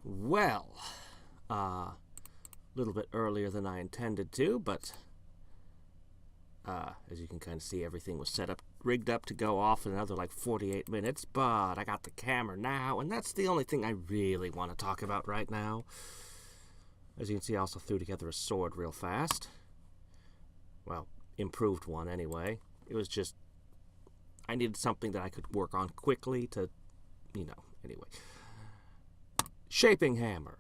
Well, a little bit earlier than I intended to, but as you can kind of see, everything was rigged up to go off in another like 48 minutes, but I got the camera now, and that's the only thing I really want to talk about right now. As you can see, I also threw together a sword real fast. Well, improved one anyway. It was just, I needed something that I could work on quickly to, anyway. Shaping hammer.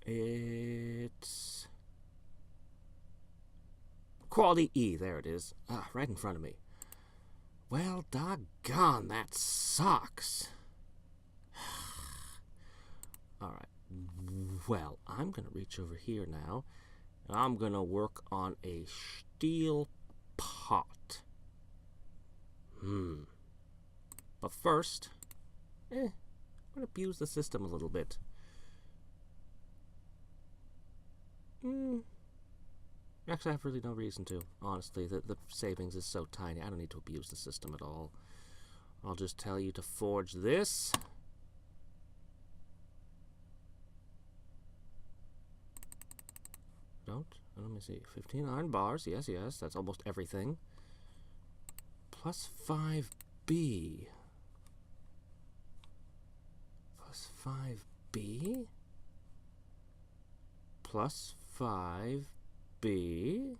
It's quality E, there it is. Right in front of me. Well, doggone, that sucks. Alright. Well, I'm going to reach over here now, and I'm going to work on a steel pot. But first, I'm going to abuse the system a little bit. Actually, I have really no reason to, honestly. The savings is so tiny, I don't need to abuse the system at all. I'll just tell you to forge this. Let me see. 15 iron bars. Yes, that's almost everything. Plus 5B. Plus 5B. Plus 5B.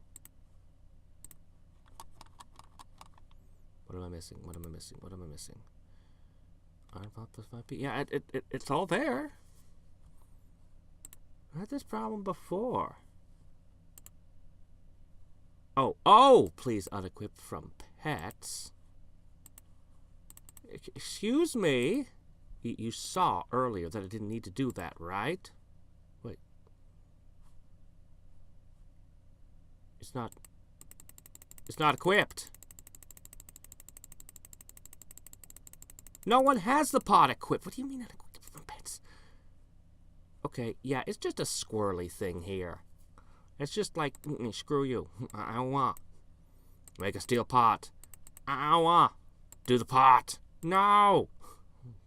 What am I missing? Iron bar plus 5B. Yeah, it's all there. I had this problem before. Oh, please unequip from pets. Excuse me? You saw earlier that I didn't need to do that, right? Wait. It's not equipped. No one has the pot equipped. What do you mean unequipped from pets? Okay, yeah, it's just a squirrely thing here. It's just like, screw you. I don't want. Make a steel pot. I don't want. Do the pot. No!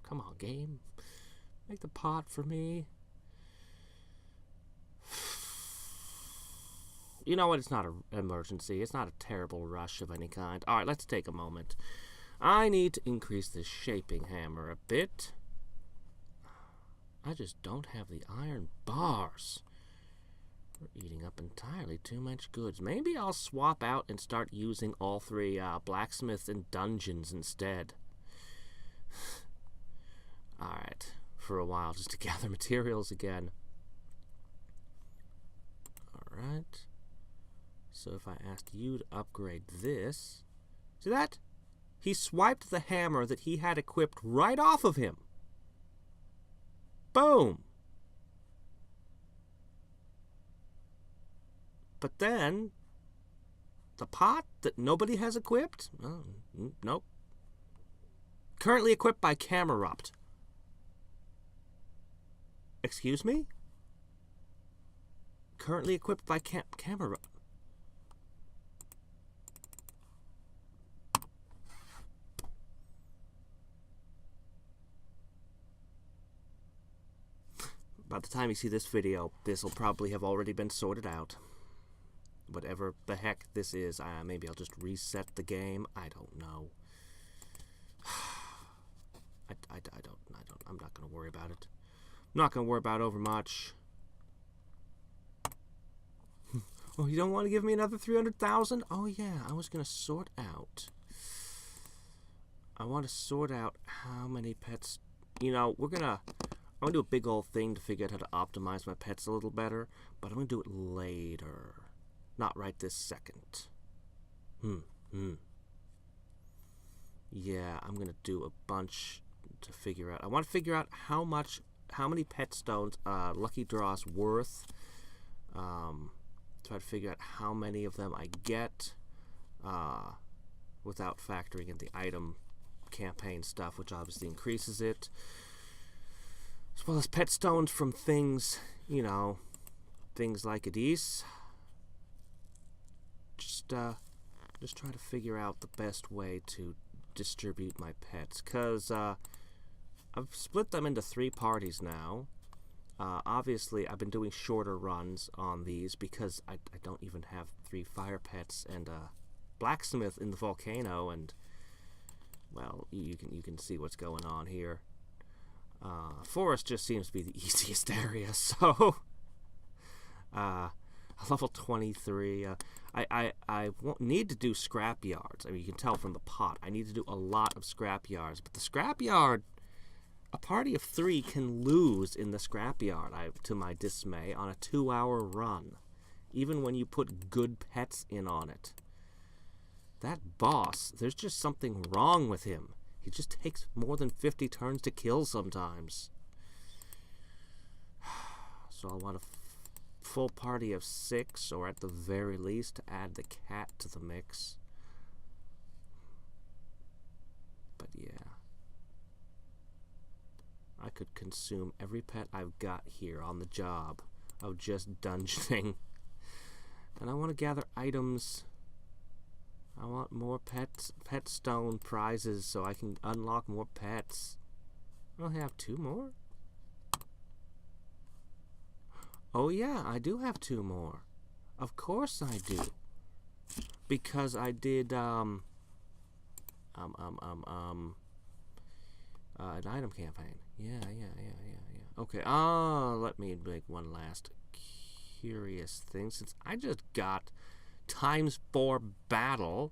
Come on, game. Make the pot for me. You know what? It's not an emergency. It's not a terrible rush of any kind. Alright, let's take a moment. I need to increase the shaping hammer a bit. I just don't have the iron bars. We're eating up entirely too much goods. Maybe I'll swap out and start using all three blacksmiths and dungeons instead. Alright, for a while, just to gather materials again. Alright. So if I asked you to upgrade this... See that? He swiped the hammer that he had equipped right off of him. Boom! But then, the pot that nobody has equipped? Oh, nope. Currently equipped by Camerupt. Excuse me? Currently equipped by Camerupt. By the time you see this video, this will probably have already been sorted out. Whatever the heck this is, maybe I'll just reset the game. I don't know. I'm not going to worry about it. I'm not going to worry about it over much. Oh, you don't want to give me another 300,000? Oh, yeah, I was going to sort out. I want to sort out how many pets... I'm going to do a big old thing to figure out how to optimize my pets a little better, but I'm going to do it later. Not right this second. Yeah, I'm gonna do a bunch to figure out. I want to figure out how many pet stones Lucky Draw's worth. Try to figure out how many of them I get without factoring in the item campaign stuff, which obviously increases it. As well as pet stones from things, things like Adis. Just try to figure out the best way to distribute my pets, because I've split them into 3 parties now. Obviously, I've been doing shorter runs on these because I don't even have 3 fire pets and a blacksmith in the volcano, and well, you can see what's going on here. Forest just seems to be the easiest area, so level 23. I won't need to do scrap yards. I mean, you can tell from the pot. I need to do a lot of scrap yards, but the scrap yard, a party of 3 can lose in the scrapyard, to my dismay, on a 2-hour run, even when you put good pets in on it. That boss, there's just something wrong with him. He just takes more than 50 turns to kill sometimes. So I want a full party of 6, or at the very least to add the cat to the mix. But yeah, I could consume every pet I've got here on the job of just dungeoning. And I want to gather items. I want more pet stone prizes so I can unlock more pets. I only have 2 more? Oh yeah, I do have 2 more. Of course I do. Because I did, an item campaign. Yeah. Okay, let me make one last curious thing. Since I just got ×4 battle,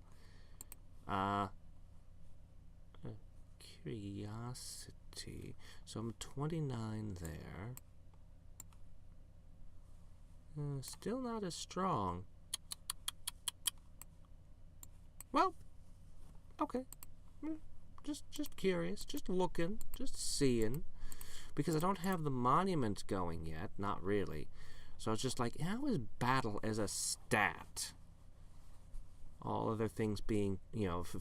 curiosity. So I'm 29 there. Still not as strong. Well, okay. Just curious, just looking, just seeing, because I don't have the monument going yet, not really. So I was just like, how is battle as a stat? All other things being,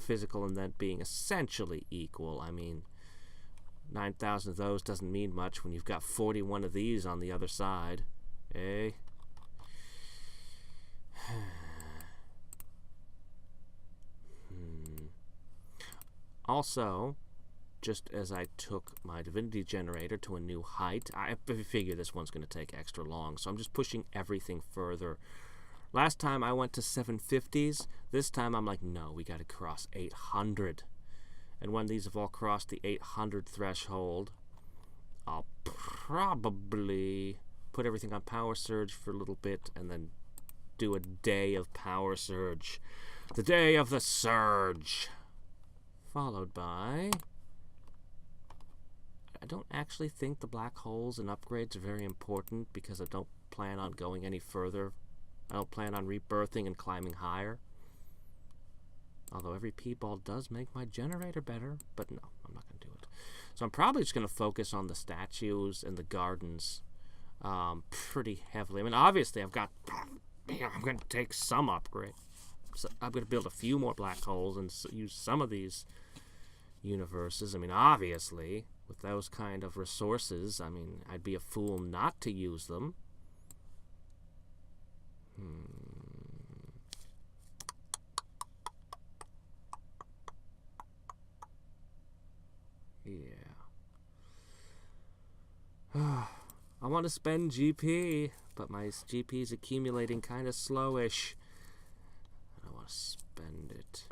physical and that being essentially equal. I mean, 9,000 of those doesn't mean much when you've got 41 of these on the other side. Eh? Also, just as I took my divinity generator to a new height, I figure this one's going to take extra long, so I'm just pushing everything further. Last time I went to 750s. This time I'm like, no, we got to cross 800. And when these have all crossed the 800 threshold, I'll probably put everything on Power Surge for a little bit and then do a day of Power Surge. The day of the Surge. Followed by... I don't actually think the black holes and upgrades are very important because I don't plan on going any further. I don't plan on rebirthing and climbing higher. Although every P-ball does make my generator better, but no, I'm not going to do it. So I'm probably just going to focus on the statues and the gardens pretty heavily. I mean, obviously I'm going to take some upgrade. So I'm going to build a few more black holes and use some of these universes. I mean, obviously, with those kind of resources, I mean, I'd be a fool not to use them. Yeah. I want to spend GP, but my GP is accumulating kind of slowish. I don't want to spend it.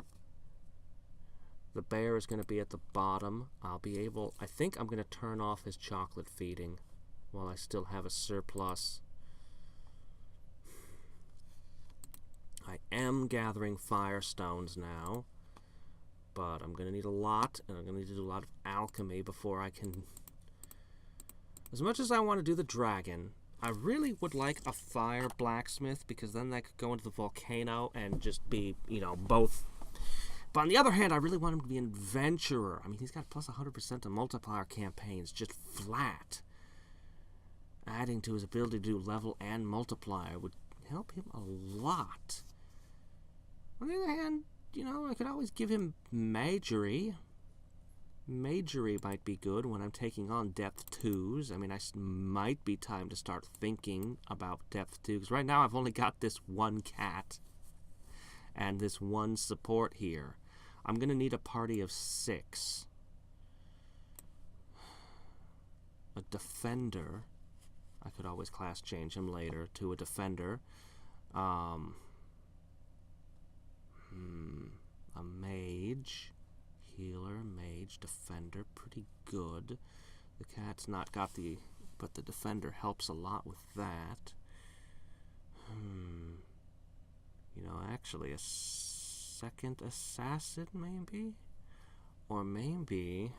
The bear is going to be at the bottom. I think I'm going to turn off his chocolate feeding while I still have a surplus. I am gathering firestones now, but I'm going to need a lot, and I'm going to need to do a lot of alchemy before I can... As much as I want to do the dragon, I really would like a fire blacksmith, because then that could go into the volcano and just be, both. But on the other hand, I really want him to be an adventurer. I mean, he's got plus 100% on multiplier campaigns, just flat. Adding to his ability to do level and multiplier would help him a lot. On the other hand, I could always give him magery. Magery might be good when I'm taking on depth 2s. I mean, might be time to start thinking about depth 2s. Right now, I've only got this one cat and this one support here. I'm going to need a party of 6. a defender. I could always class change him later to a defender. A mage. Healer, mage, defender. Pretty good. The cat's not got the... But the defender helps a lot with that. You know, actually, a second assassin, maybe? Or maybe...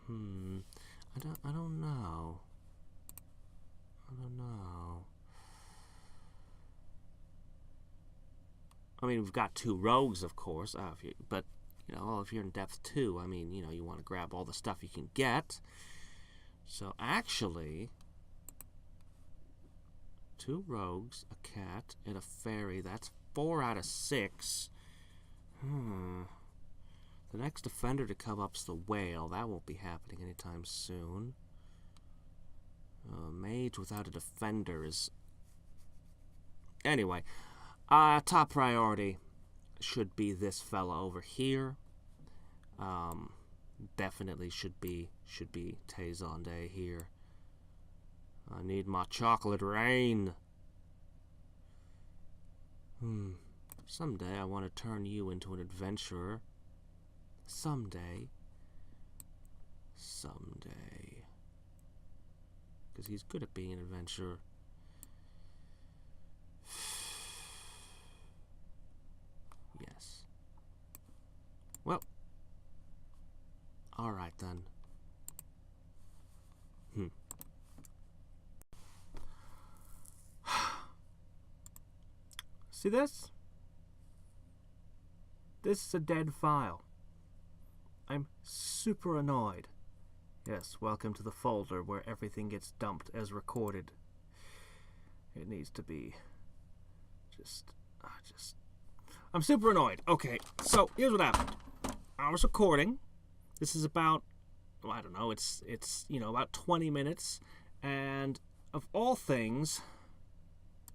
I don't know. I mean, we've got 2 rogues, of course, but, you know, if you're in depth 2, I mean, you know, you want to grab all the stuff you can get. So, actually, 2 rogues, a cat, and a fairy. That's 4 out of 6. The next defender to come up's the whale. That won't be happening anytime soon. Mage without a defender is... Anyway, top priority should be this fella over here. Definitely should be Tezonde here. I need my chocolate rain. Someday I want to turn you into an adventurer. Someday. Because he's good at being an adventurer. Yes. Well. Alright then. See this? This is a dead file. I'm super annoyed. Yes, welcome to the folder where everything gets dumped as recorded. It needs to be I'm super annoyed. Okay, so here's what happened. I was recording. This is about, well, I don't know, it's you know, about 20 minutes, and of all things,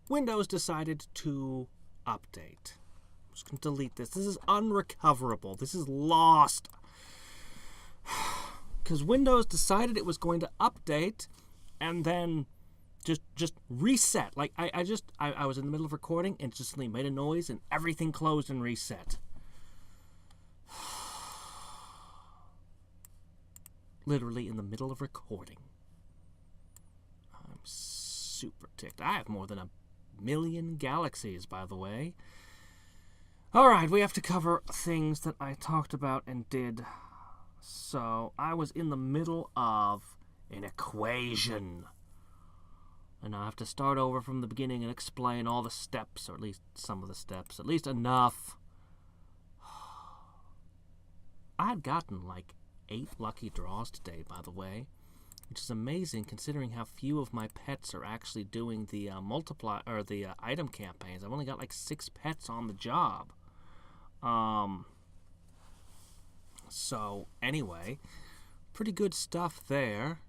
Windows decided to update. I'm just going to delete this. This is unrecoverable. This is lost. Because Windows decided it was going to update and then just reset. Like, I was in the middle of recording and it just suddenly made a noise and everything closed and reset. Literally in the middle of recording. I'm super ticked. I have more than 1 million galaxies, by the way. Alright, we have to cover things that I talked about and did. So, I was in the middle of an equation. And I have to start over from the beginning and explain all the steps, or at least some of the steps. At least enough. I had gotten like 8 lucky draws today, by the way. Which is amazing considering how few of my pets are actually doing the item campaigns. I've only got like 6 pets on the job. So, anyway, pretty good stuff there.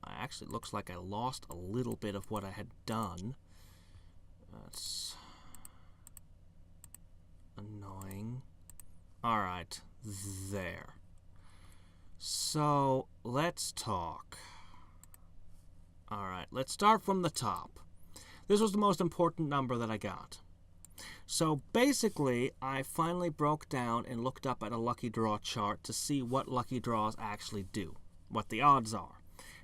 Actually, looks like I lost a little bit of what I had done. That's annoying. Alright, there. So, let's talk. Alright, let's start from the top. This was the most important number that I got. So basically, I finally broke down and looked up at a lucky draw chart to see what lucky draws actually do, what the odds are.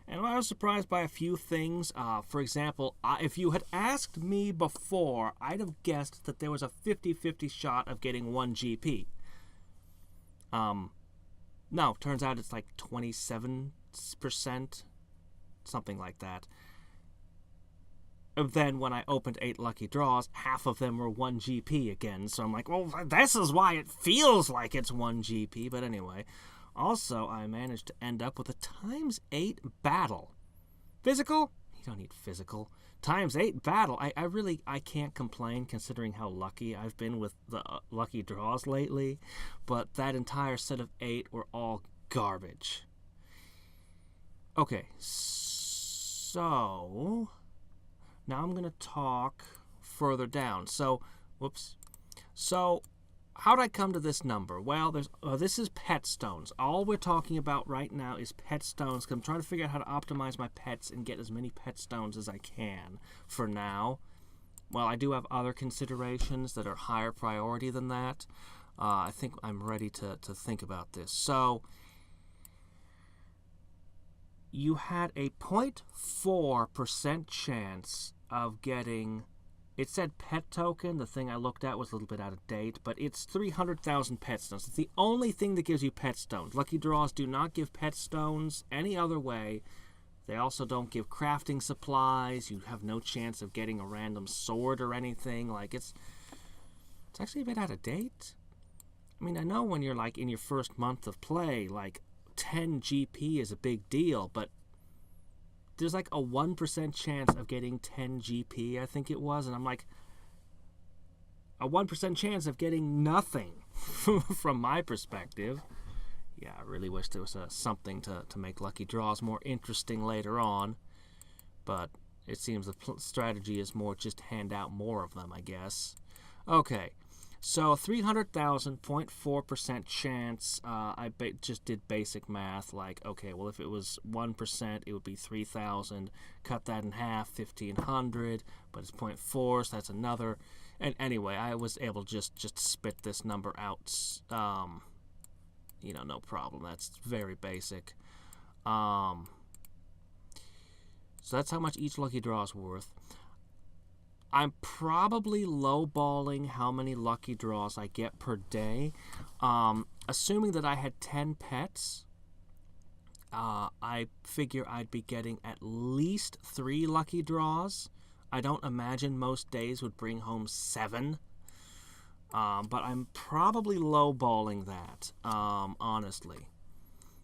And I was surprised by a few things. For example, if you had asked me before, I'd have guessed that there was a 50-50 shot of getting 1 GP. No, turns out it's like 27%, something like that. And then when I opened 8 lucky draws, half of them were 1 GP again. So I'm like, well, this is why it feels like it's 1 GP. But anyway, also I managed to end up with a ×8 battle. Physical? You don't need physical. ×8 battle. I can't complain considering how lucky I've been with the lucky draws lately. But that entire set of 8 were all garbage. Okay, so now I'm going to talk further down. So, whoops. So, how'd I come to this number? Well, this is pet stones. All we're talking about right now is pet stones. 'Cause I'm trying to figure out how to optimize my pets and get as many pet stones as I can for now. Well, I do have other considerations that are higher priority than that. I think I'm ready to think about this. So, you had a 0.4% chance of getting, it said pet token. The thing I looked at was a little bit out of date, but it's 300,000 pet stones. It's the only thing that gives you pet stones. Lucky draws do not give pet stones any other way. They also don't give crafting supplies. You have no chance of getting a random sword or anything. Like, it's actually a bit out of date. I mean, I know when you're like in your first month of play, like 10 GP is a big deal, but there's like a 1% chance of getting 10 GP, I think it was, and I'm like, a 1% chance of getting nothing from my perspective. Yeah, I really wish there was something to make lucky draws more interesting later on, but it seems the strategy is more just hand out more of them, I guess. Okay. So 300,000, 0.4% chance. I just did basic math. Like, okay, well, if it was 1%, it would be 3,000. Cut that in half, 1,500. But it's 0.4, so that's another. And anyway, I was able to just spit this number out. No problem. That's very basic. So that's how much each lucky draw is worth. I'm probably lowballing how many lucky draws I get per day. Assuming that I had 10 pets, I figure I'd be getting at least 3 lucky draws. I don't imagine most days would bring home 7. But I'm probably lowballing that, honestly.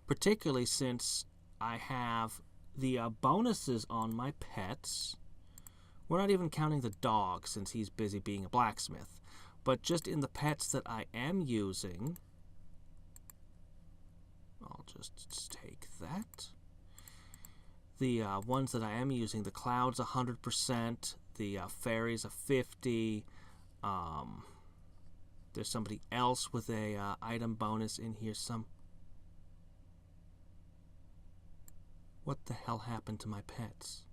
Particularly since I have the bonuses on my pets. We're not even counting the dog since he's busy being a blacksmith. But just in the pets that I am using, I'll just take that. The ones that I am using, the clouds 100%, the fairies a 50. There's somebody else with a item bonus in here. What the hell happened to my pets?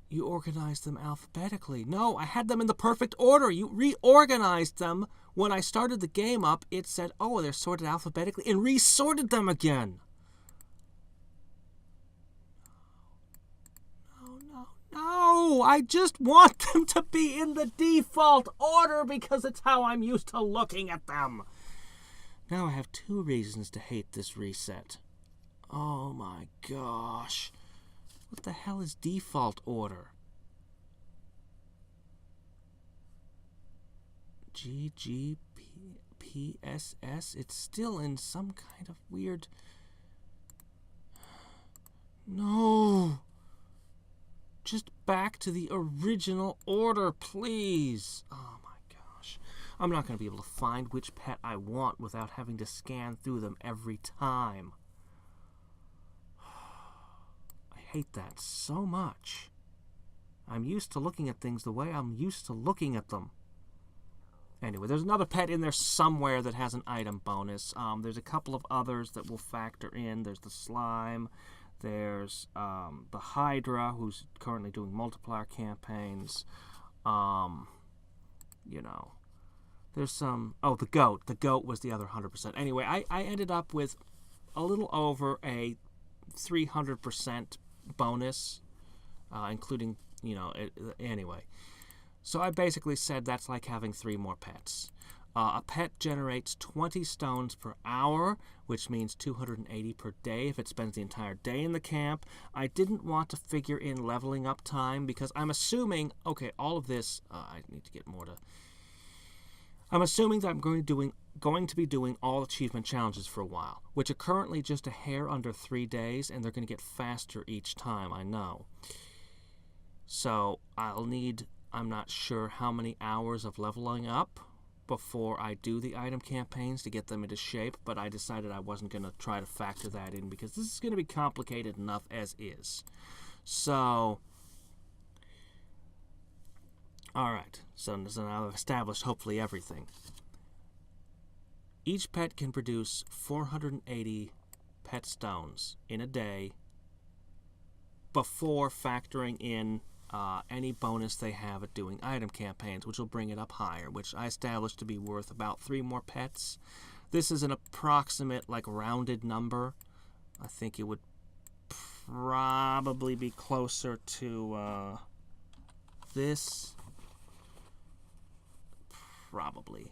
You organized them alphabetically. No, I had them in the perfect order. You reorganized them. When I started the game up, it said, oh, they're sorted alphabetically, and resorted them again. No, I just want them to be in the default order because it's how I'm used to looking at them. Now I have 2 reasons to hate this reset. Oh my gosh. What the hell is default order? GGPSS? It's still in some kind of weird... No! Just back to the original order, please. Oh my gosh. I'm not going to be able to find which pet I want without having to scan through them every time. I hate that so much. I'm used to looking at things the way I'm used to looking at them. Anyway, there's another pet in there somewhere that has an item bonus. There's a couple of others that will factor in. There's the slime. There's the Hydra, who's currently doing multiplier campaigns. There's some... Oh, the goat. The goat was the other 100%. Anyway, I ended up with a little over a 300% bonus, including, anyway. So I basically said that's like having 3 more pets. A pet generates 20 stones per hour, which means 280 per day if it spends the entire day in the camp. I didn't want to figure in leveling up time because I'm assuming, okay, all of this, I need to get more to... I'm assuming that I'm going to be doing all achievement challenges for a while, which are currently just a hair under 3 days, and they're going to get faster each time, I know. So I'll need, I'm not sure how many hours of leveling up before I do the item campaigns to get them into shape, but I decided I wasn't going to try to factor that in because this is going to be complicated enough as is. So Alright, so now I've established hopefully everything. Each pet can produce 480 pet stones in a day before factoring in any bonus they have at doing item campaigns, which will bring it up higher, which I established to be worth about 3 more pets. This is an approximate, like, rounded number. I think it would probably be closer to this. Probably.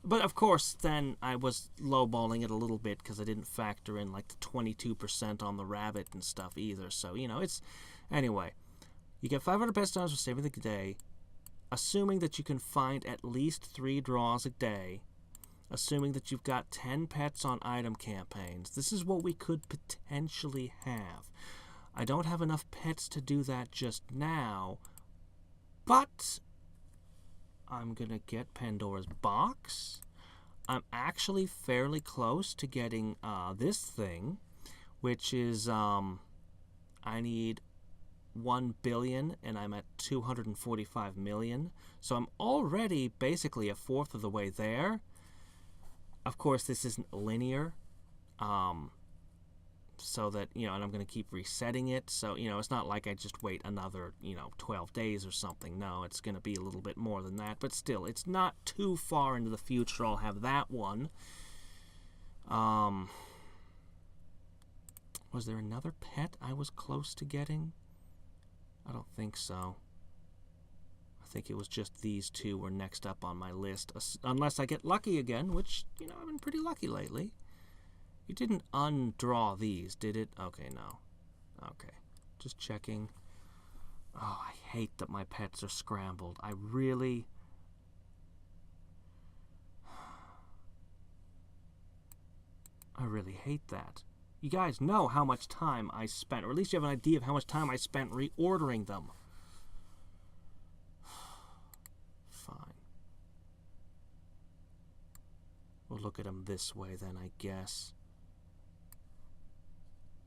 But of course, then I was lowballing it a little bit because I didn't factor in like the 22% on the rabbit and stuff either. So, you know, it's... Anyway, you get 500 pet stones for saving the day, assuming that you can find at least 3 draws a day, assuming that you've got 10 pets on item campaigns. This is what we could potentially have. I don't have enough pets to do that just now, but I'm going to get Pandora's Box. I'm actually fairly close to getting this thing, which is, I need 1 billion, and I'm at 245 million. So I'm already basically a fourth of the way there. Of course, this isn't linear. So that, you know, and I'm going to keep resetting it. So, you know, it's not like I just wait another, 12 days or something. No, it's going to be a little bit more than that. But still, it's not too far into the future. I'll have that one. Was there another pet I was close to getting? I don't think so. I think it was just these 2 were next up on my list. Unless I get lucky again, which, I've been pretty lucky lately. You didn't undraw these, did it? Okay, no. Okay. Just checking. Oh, I hate that my pets are scrambled. I really hate that. You guys know how much time I spent, or at least you have an idea of how much time I spent reordering them. Fine. We'll look at them this way then, I guess.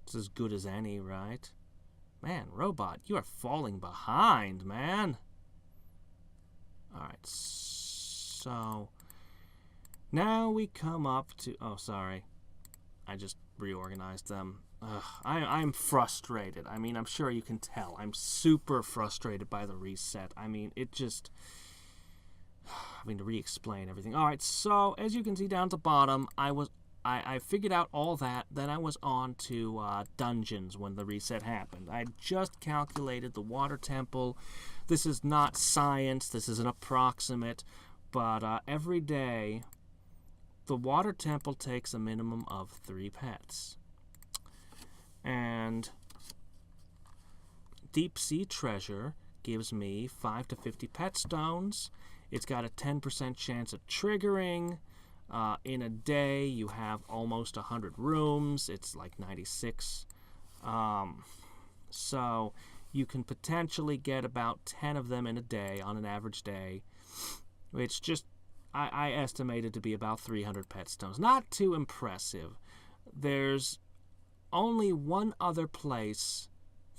It's as good as any, right? Man, Robot, you are falling behind, man. Alright, so now we come up to... Oh, sorry. I just reorganized them. I'm frustrated. I mean, I'm sure you can tell. I'm super frustrated by the reset. I mean, it just... to re-explain everything. Alright, so as you can see down at the bottom, I figured out all that, then I was on to dungeons when the reset happened. I just calculated the water temple. This is not science, this is an approximate, but every day the water temple takes a minimum of 3 pets. And Deep Sea Treasure gives me 5 to 50 pet stones. It's got a 10% chance of triggering. In a day, you have almost 100 rooms. It's like 96. So you can potentially get about 10 of them in a day on an average day, which just I estimated to be about 300 pet stones. Not too impressive. There's only one other place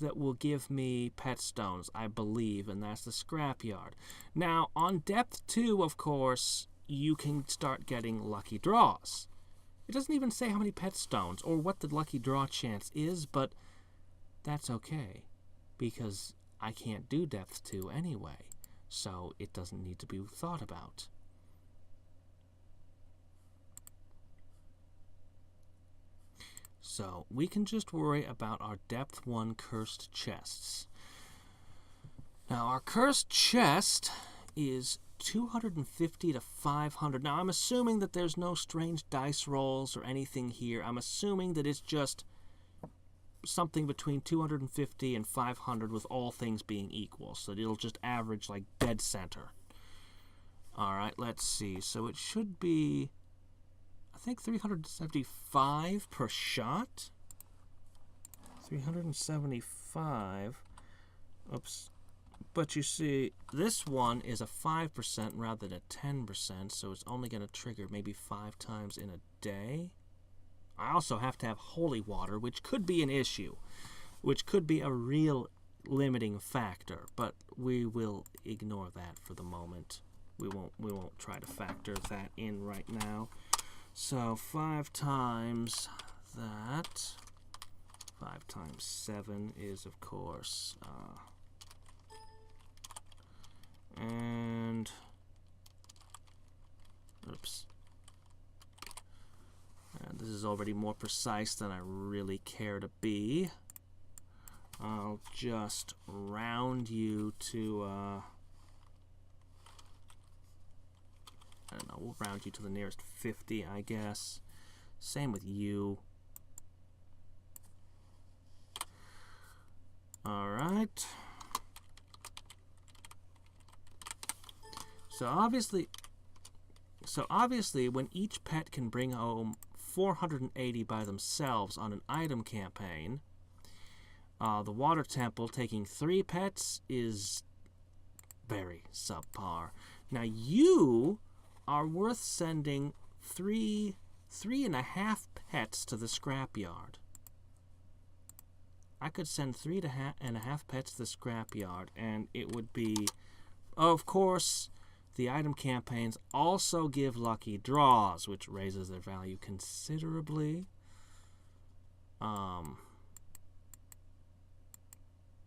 that will give me pet stones, I believe, and that's the scrapyard. Now, on depth 2, of course, you can start getting lucky draws. It doesn't even say how many pet stones or what the lucky draw chance is, but that's okay, because I can't do depth 2 anyway, so it doesn't need to be thought about. So we can just worry about our depth 1 cursed chests. Now, our cursed chest is 250 to 500. Now, I'm assuming that there's no strange dice rolls or anything here. I'm assuming that it's just something between 250 and 500 with all things being equal. So it'll just average like dead center. Alright, let's see. So it should be, I think, 375 per shot. 375. Oops. But you see, this one is a 5% rather than a 10%, so it's only going to trigger maybe 5 times in a day. I also have to have holy water, which could be an issue, which could be a real limiting factor, but we will ignore that for the moment. We won't try to factor that in right now. So 5 times that, 5 times 7 is, of course, and, oops. And this is already more precise than I really care to be. I'll just round you to, I don't know, we'll round you to the nearest 50, I guess. Same with you. Alright. So obviously, when each pet can bring home 480 by themselves on an item campaign, the water temple taking 3 pets is very subpar. Now you are worth sending 3.5 pets to the scrapyard. I could send 3.5 pets to the scrapyard, and it would be, of course, the item campaigns also give lucky draws, which raises their value considerably.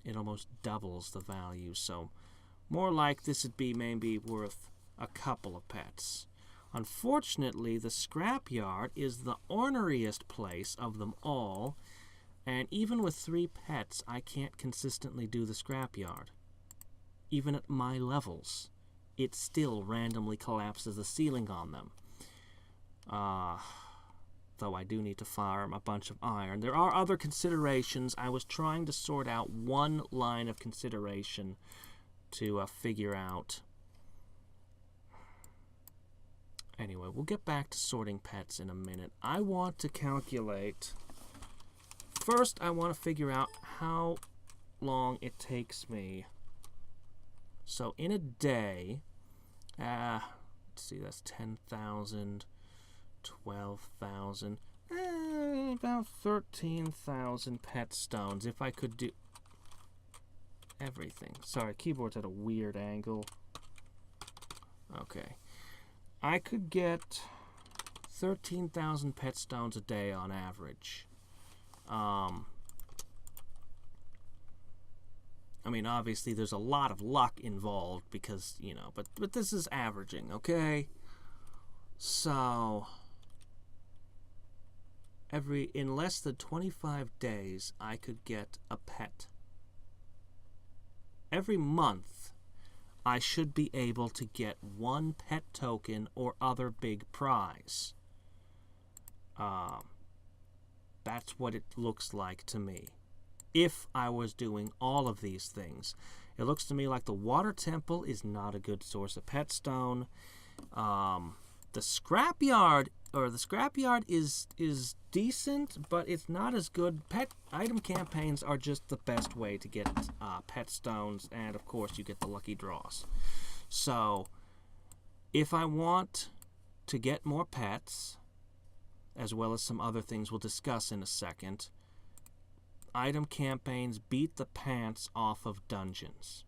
It almost doubles the value, so more like this would be maybe worth a couple of pets. Unfortunately, the scrapyard is the orneriest place of them all, and even with 3 pets, I can't consistently do the scrapyard. Even at my levels, it still randomly collapses the ceiling on them. Though I do need to farm a bunch of iron. There are other considerations. I was trying to sort out one line of consideration to figure out. Anyway, we'll get back to sorting pets in a minute. I want to calculate. First, I want to figure out how long it takes me. So in a day, let's see, that's 10,000, 12,000, about 13,000 pet stones if I could do everything. Sorry, keyboard's at a weird angle. Okay. I could get 13,000 pet stones a day on average. I mean, obviously, there's a lot of luck involved because, you know, but this is averaging, okay? So, in less than 25 days, I could get a pet. Every month, I should be able to get 1 pet token or other big prize. That's what it looks like to me. If I was doing all of these things. It looks to me like the water temple is not a good source of pet stone. The scrapyard is decent, but it's not as good. Pet item campaigns are just the best way to get pet stones, and of course you get the lucky draws. So if I want to get more pets, as well as some other things we'll discuss in a second, item campaigns beat the pants off of dungeons.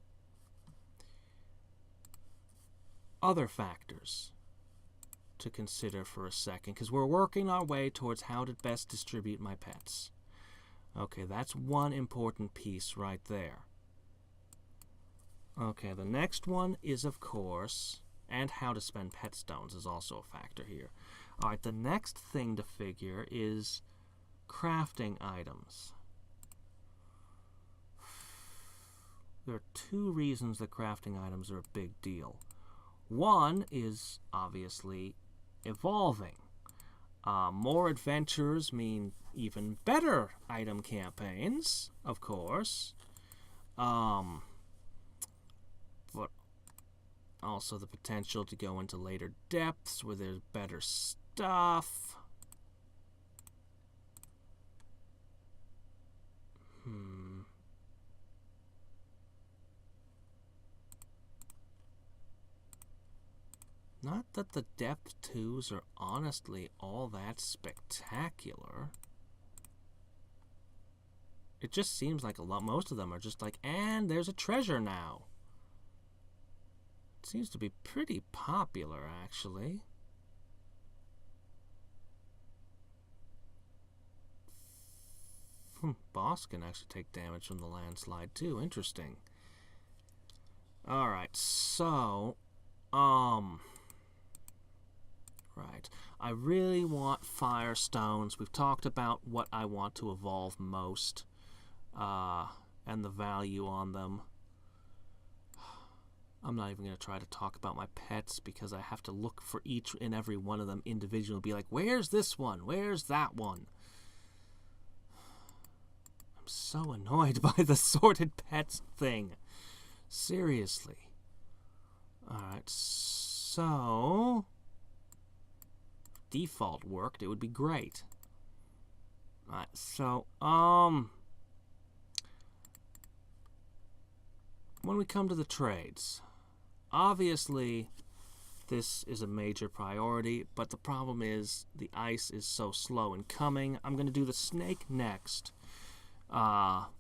Other factors to consider for a second, because we're working our way towards how to best distribute my pets. Okay, that's one important piece right there. Okay, the next one is, of course, and how to spend pet stones is also a factor here. Alright, the next thing to figure is crafting items. There are 2 reasons that crafting items are a big deal. One is, obviously, evolving. More adventures mean even better item campaigns, of course. But also the potential to go into later depths where there's better stuff. Not that the depth 2s are honestly all that spectacular. It just seems like most of them are just like, and there's a treasure now. It seems to be pretty popular, actually. Boss can actually take damage from the landslide too. Interesting. Alright, so, right. I really want fire stones. We've talked about what I want to evolve most, and the value on them. I'm not even going to try to talk about my pets because I have to look for each and every one of them individually and be like, where's this one? Where's that one? I'm so annoyed by the sorted pets thing. Seriously. Alright, so... default worked, it would be great. Alright, so, when we come to the trades, obviously this is a major priority, but the problem is the ice is so slow in coming. I'm going to do the snake next.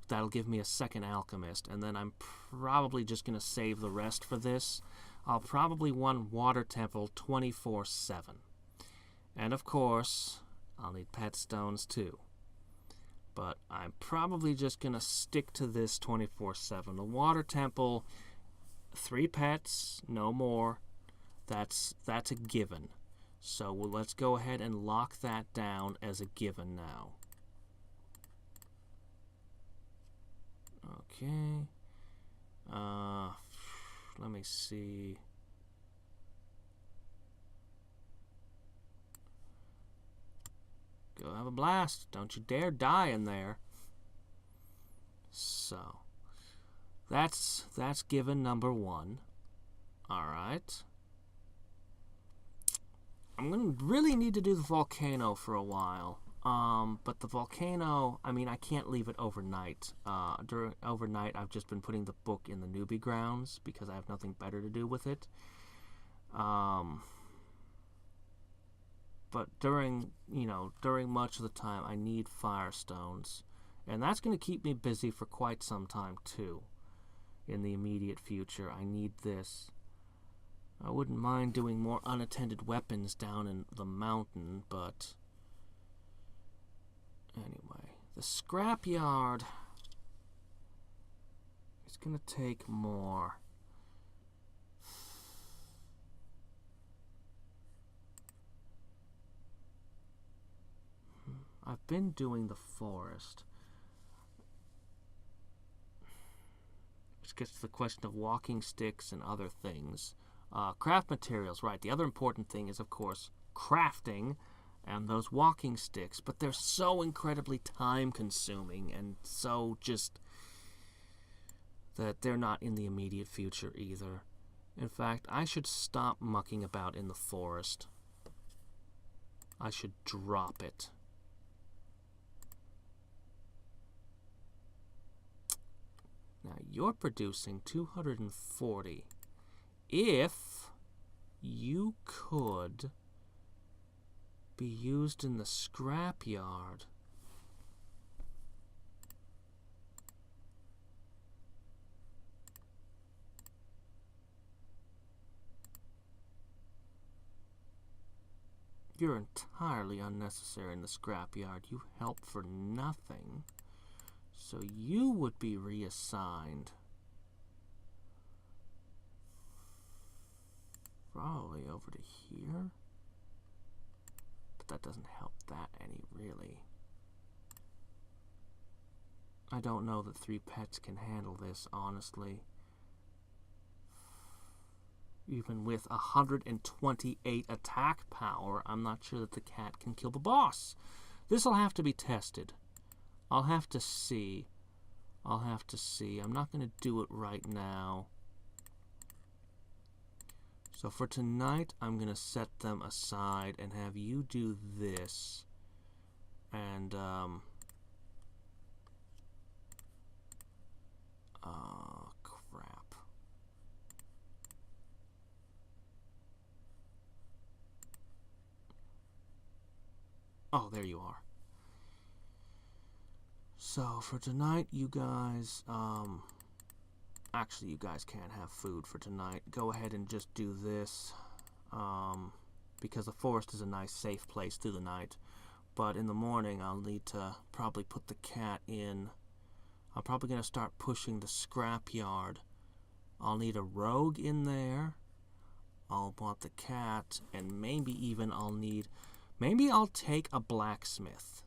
That'll give me a second alchemist, and then I'm probably just going to save the rest for this. I'll probably want water temple 24/7. And of course, I'll need pet stones too. But I'm probably just going to stick to this 24/7. The water temple, 3 pets, no more. That's a given. So let's go ahead and lock that down as a given now. Okay. Let me see. Go have a blast. Don't you dare die in there. So, that's given number 1. Alright. I'm going to really need to do the volcano for a while. But the volcano, I mean, I can't leave it overnight. Overnight, I've just been putting the book in the newbie grounds because I have nothing better to do with it. But during much of the time, I need firestones. And that's going to keep me busy for quite some time, too. In the immediate future, I need this. I wouldn't mind doing more unattended weapons down in the mountain, but... anyway, the scrapyard is going to take more. I've been doing the forest. Which gets to the question of walking sticks and other things. Craft materials, right. The other important thing is, of course, crafting and those walking sticks. But they're so incredibly time-consuming and so just... that they're not in the immediate future either. In fact, I should stop mucking about in the forest. I should drop it. Now, you're producing 240. If you could be used in the scrapyard. You're entirely unnecessary in the scrapyard. You help for nothing. So you would be reassigned. Probably over to here. But that doesn't help that any, really. I don't know that 3 pets can handle this, honestly. Even with 128 attack power, I'm not sure that the cat can kill the boss. This'll have to be tested. I'll have to see. I'm not going to do it right now. So for tonight, I'm going to set them aside and have you do this. And, crap. Oh, there you are. So for tonight, you guys, actually you guys can't have food for tonight. Go ahead and just do this, because the forest is a nice safe place through the night. But in the morning, I'll need to probably put the cat in. I'm probably going to start pushing the scrapyard. I'll need a rogue in there. I'll want the cat, and maybe even maybe I'll take a blacksmith.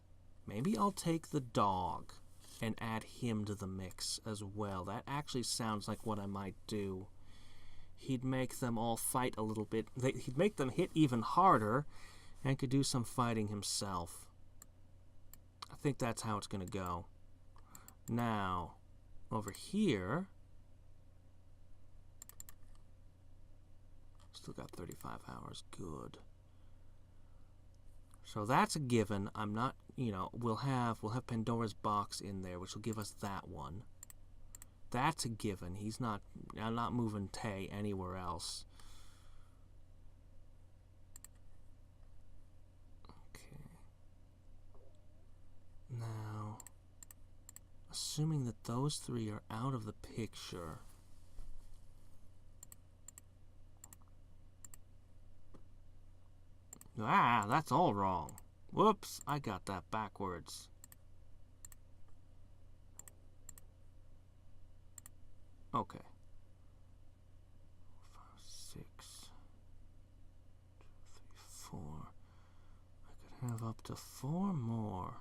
Maybe I'll take the dog and add him to the mix as well. That actually sounds like what I might do. He'd make them all fight a little bit. He'd make them hit even harder and could do some fighting himself. I think that's how it's going to go. Now, over here, still got 35 hours. Good. So that's a given. I'm not, we'll have Pandora's box in there, which will give us that one. That's a given. I'm not moving Tay anywhere else. Okay. Now, assuming that those three are out of the picture, that's all wrong. Whoops, I got that backwards. Okay. 5, 6, 2, 3, 4. I could have up to 4 more.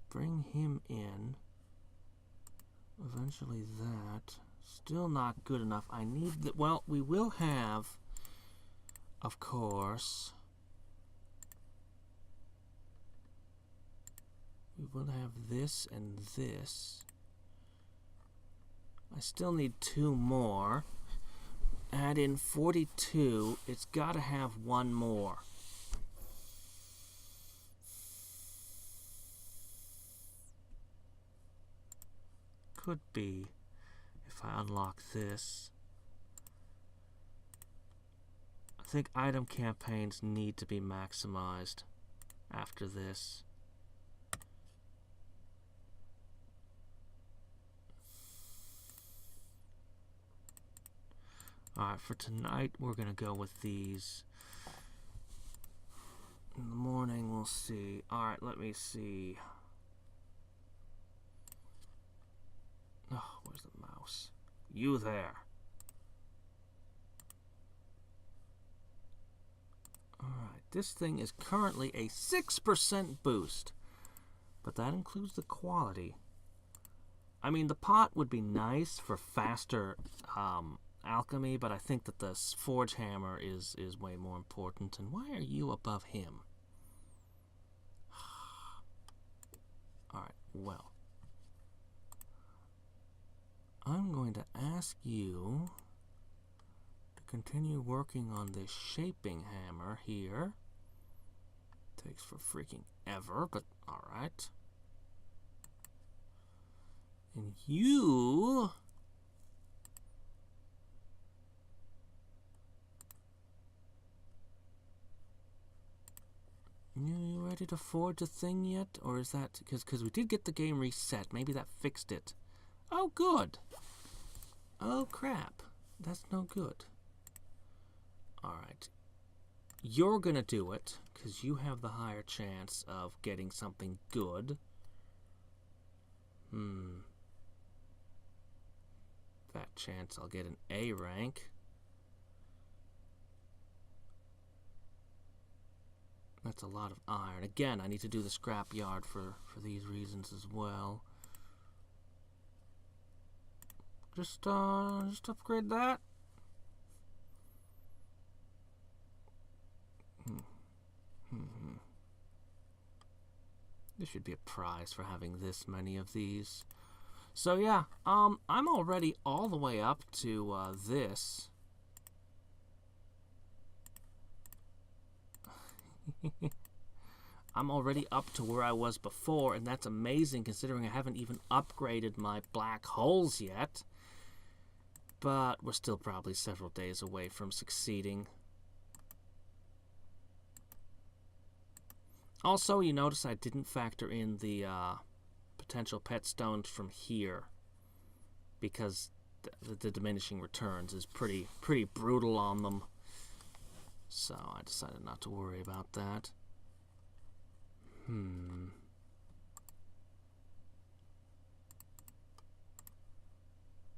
Bring him in. Eventually that. Still not good enough. I need well, we will have, of course, we will have this and this. I still need 2 more. Add in 42. It's got to have 1 more. Could be if I unlock this. I think item campaigns need to be maximized after this. Alright, for tonight we're going to go with these. In the morning we'll see. Alright, let me see. Oh, where's the mouse? You there. Alright, this thing is currently a 6% boost. But that includes the quality. I mean, the pot would be nice for faster alchemy, but I think that the forge hammer is way more important. And why are you above him? Alright, well. I'm going to ask you to continue working on this shaping hammer here. Takes for freaking ever, but alright. And you... You ready to forge a thing yet? Or is that... Because we did get the game reset. Maybe that fixed it. Oh, good. Oh, crap. That's no good. Alright. You're gonna do it, because you have the higher chance of getting something good. That chance I'll get an A rank. That's a lot of iron. Again, I need to do the scrapyard for these reasons as well. Just upgrade that. There should be a prize for having this many of these. So yeah, I'm already all the way up to this. I'm already up to where I was before, and that's amazing considering I haven't even upgraded my black holes yet. But we're still probably several days away from succeeding. Also, you notice I didn't factor in the potential pet stones from here because the diminishing returns is pretty brutal on them. So I decided not to worry about that.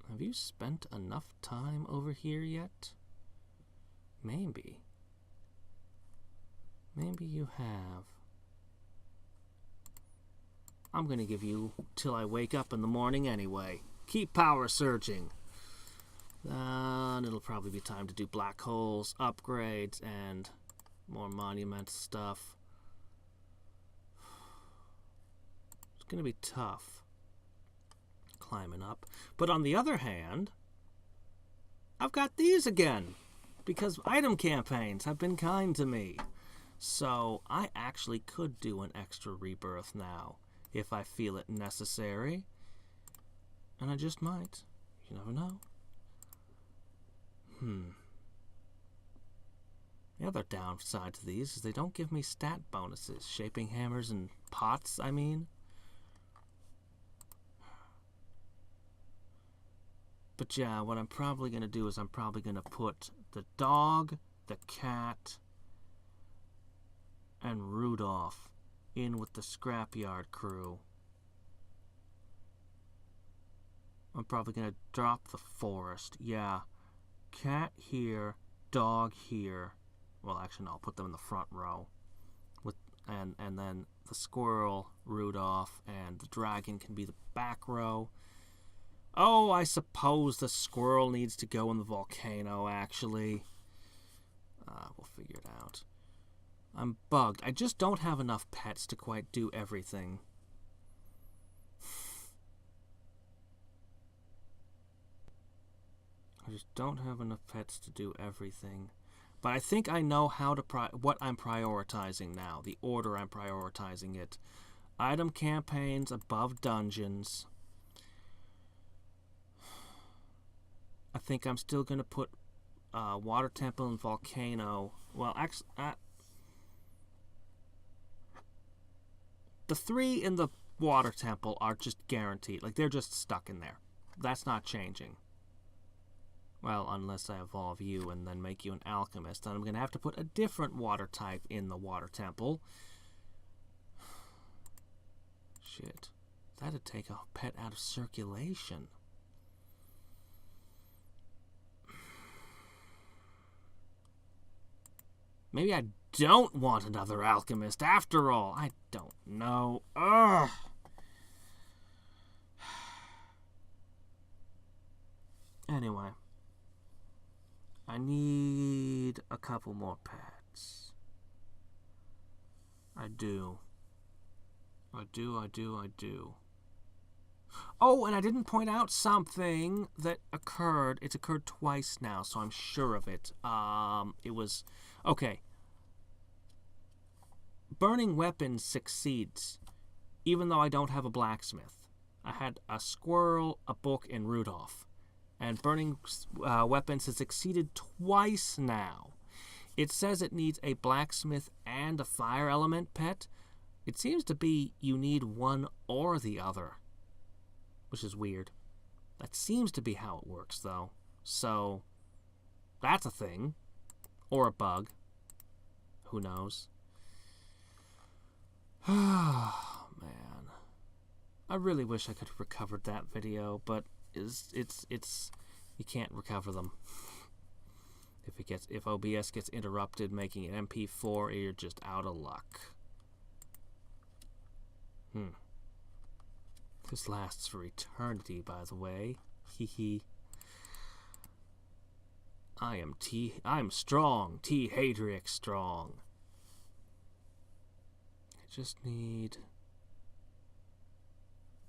Have you spent enough time over here yet? Maybe. Maybe you have. I'm gonna give you till I wake up in the morning anyway. Keep power surging. And it'll probably be time to do black holes, upgrades, and more monument stuff. It's gonna be tough climbing up. But on the other hand, I've got these again because item campaigns have been kind to me. So I actually could do an extra rebirth now if I feel it necessary. And I just might. You never know. The other downside to these is they don't give me stat bonuses. Shaping hammers and pots, I mean. But yeah, what I'm probably going to do is I'm probably going to put the dog, the cat, and Rudolph in with the scrapyard crew. I'm probably going to drop the forest. Yeah. Cat here, dog here. Well, actually, no, I'll put them in the front row. And then the squirrel, Rudolph, and the dragon can be the back row. Oh, I suppose the squirrel needs to go in the volcano, actually. We'll figure it out. I'm bugged. I just don't have enough pets to quite do everything. I just don't have enough pets to do everything. But I think I know how to what I'm prioritizing now. The order I'm prioritizing it. Item campaigns above dungeons. I think I'm still going to put Water Temple and Volcano. Well, actually, the 3 in the Water Temple are just guaranteed. Like, they're just stuck in there. That's not changing. Well, unless I evolve you and then make you an alchemist, then I'm going to have to put a different water type in the Water Temple. Shit. That'd take a pet out of circulation. Maybe I don't want another alchemist after all. I don't know. Ugh. Anyway. I need a couple more pets. I do. Oh, and I didn't point out something that occurred. It's occurred twice now, so I'm sure of it. It was... Okay. Burning weapons succeeds, even though I don't have a blacksmith. I had a squirrel, a book, and Rudolph. And burning weapons has succeeded twice now. It says it needs a blacksmith and a fire element pet. It seems to be you need one or the other, which is weird. That seems to be how it works, though. So, that's a thing. Or a bug. Who knows? Oh, man. I really wish I could have recovered that video, but it's you can't recover them. If OBS gets interrupted making an MP4, you're just out of luck. This lasts for eternity, by the way. Hee. I'm strong. T. Hadriac strong. I just need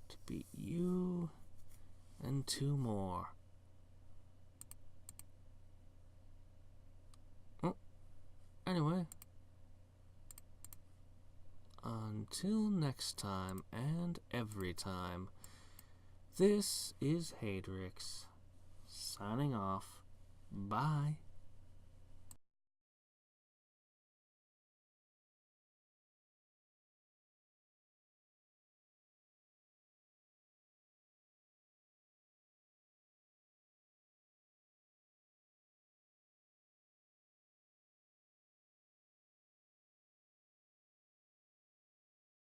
to beat you and 2 more. Anyway, until next time and every time, this is Hadrix, signing off. Bye.